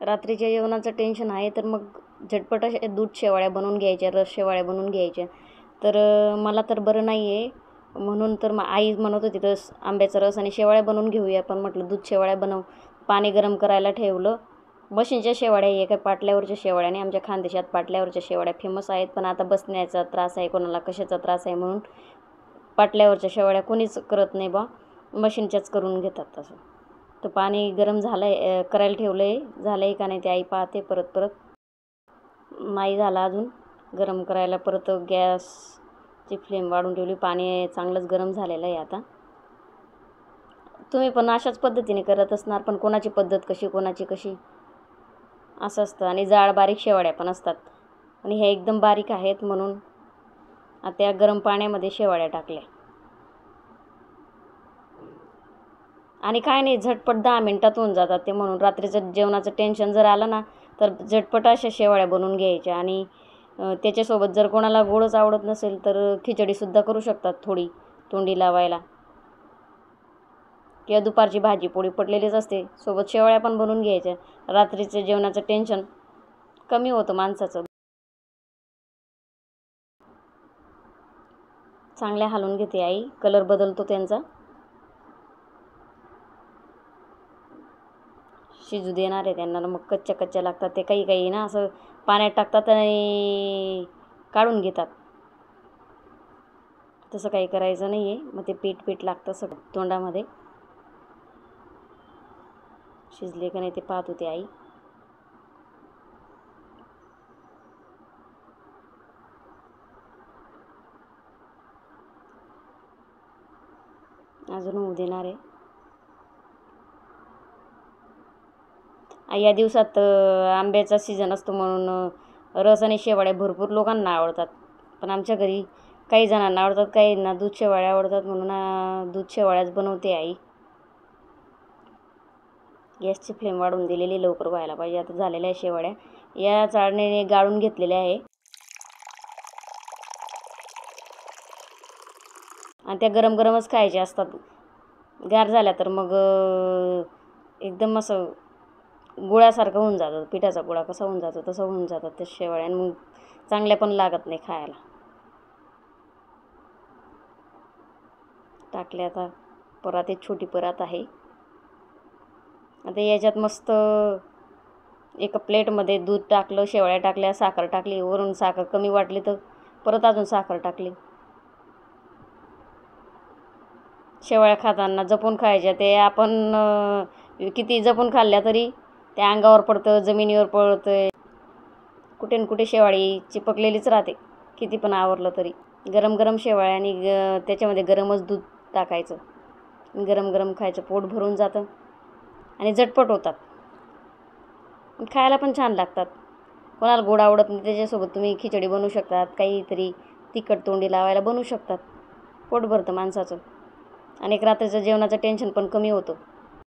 रात्रीच्या जेवणाचं टेन्शन आहे तर मग झटपट अशा दूध शेवाळ्या बनवून घ्यायच्या, रस शेवाळ्या बनवून घ्यायच्या. तर मला तर बरं नाही आहे म्हणून तर आई म्हणत होती रस, आंब्याचा रस आणि शेवाळ्या बनवून घेऊया. पण म्हटलं दूध शेवाळ्या बनव. पाणी गरम करायला ठेवलं. मशीनच्या शेवाळ्या आहे काय पाटल्यावरच्या शेवाळ्या नाही. आमच्या खानदेशात पाटल्यावरच्या शेवाळ्या फेमस आहेत. पण आता बसण्याचा त्रास आहे, कोणाला कशाचा त्रास आहे म्हणून पाटल्यावरच्या शेवाळ्या कोणीच करत नाही बा, मशीनच्याच करून घेतात तसं. तर पाणी गरम झालं आहे, करायला ठेवलं आहे. झालं आहे का नाही ते आई पाहते. परत नाही झालं अजून गरम करायला. परत गॅसची फ्लेम वाढून ठेवली. पाणी चांगलंच गरम झालेलं आहे आता. तुम्ही पण अशाच पद्धतीने करत असणार, पण कोणाची पद्धत कशी, कोणाची कशी असं असतं. आणि जाड बारीक शेवाळ्या पण असतात आणि ह्या एकदम बारीक आहेत म्हणून आता गरम पाण्यामध्ये शेवाळ्या टाकल्या. आणि काय नाही, झटपट 10 मिनटात होऊन जातात ते. म्हणून रात्रीचं जेवणाचं टेन्शन जर आलं ना तर झटपट अशा शेवाळ्या बनवून घ्यायच्या. आणि त्याच्यासोबत जर कोणाला गोडच आवडत नसेल तर खिचडीसुद्धा करू शकतात थोडी तोंडी लावायला. किंवा दुपारची भाजी पोळी पडलेलीच असते, सोबत शेवाळ्या पण बनवून घ्यायच्या. रात्रीचं जेवणाचं टेन्शन कमी होतं माणसाचं. चांगल्या हलवून घेते आई. कलर बदलतो त्यांचा. शिजू देणार आहे त्यांना. मग कच्च्या कच्च्या लागतात ते. काही ना असं पाण्यात टाकतात आणि काढून घेतात. तसं काही करायचं नाही आहे. मग ते पीठ लागतं सगळं तोंडामध्ये. शिजले का नाही ते पाहत होते आई. अजून होऊ देणार आहे. या दिवसात आंब्याचा सीझन असतो म्हणून रस आणि शेवाळ्या भरपूर लोकांना आवडतात. पण आमच्या घरी काही जणांना आवडतात, काहींना दूध शेवाळ्या आवडतात म्हणून दूध शेवाळ्याच बनवते आई. गॅसची फ्लेम वाढवून दिलेली, लवकर व्हायला पाहिजे. आता झालेल्या आहे शेवाळ्या. या चाळणीने गाळून घेतलेल्या आहे आणि त्या गरम गरमच खायच्या असतात. गार झाल्या तर मग एकदम असं गुळासारखं होऊन जातं. पिठाचा गोळा कसा होऊन जातो तसं होऊन जातात त्या शेवाळ्या. आणि मग चांगल्या पण लागत नाही खायला. टाकले आता. परात एक छोटी परात आहे. आता याच्यात मस्त एका प्लेटमध्ये दूध टाकलं, शेवाळ्या टाकल्या, साखर टाकली. वरून साखर कमी वाटली तर परत अजून साखर टाकली. शेवाळ्या खाताना जपून खायच्या. ते आपण किती जपून खाल्ल्या तरी ते अंगावर पडतं, जमिनीवर पडतं. कुठे न कुठे शेवाळी चिपकलेलीच राहते किती पण आवरलं तरी. गरम गरम शेवाळ्या आणि त्याच्यामध्ये गरमच दूध टाकायचं. गरम गरम खायचं. पोट भरून जातं आणि झटपट होतात. खायला पण छान लागतात. कोणाला गोड आवडत नाही त्याच्यासोबत तुम्ही खिचडी बनवू शकतात. काहीतरी तिखट तोंडी लावायला बनवू शकतात. पोट भरतं माणसाचं. आणि एक रात्रीचं जेवणाचं टेन्शन पण कमी होतं.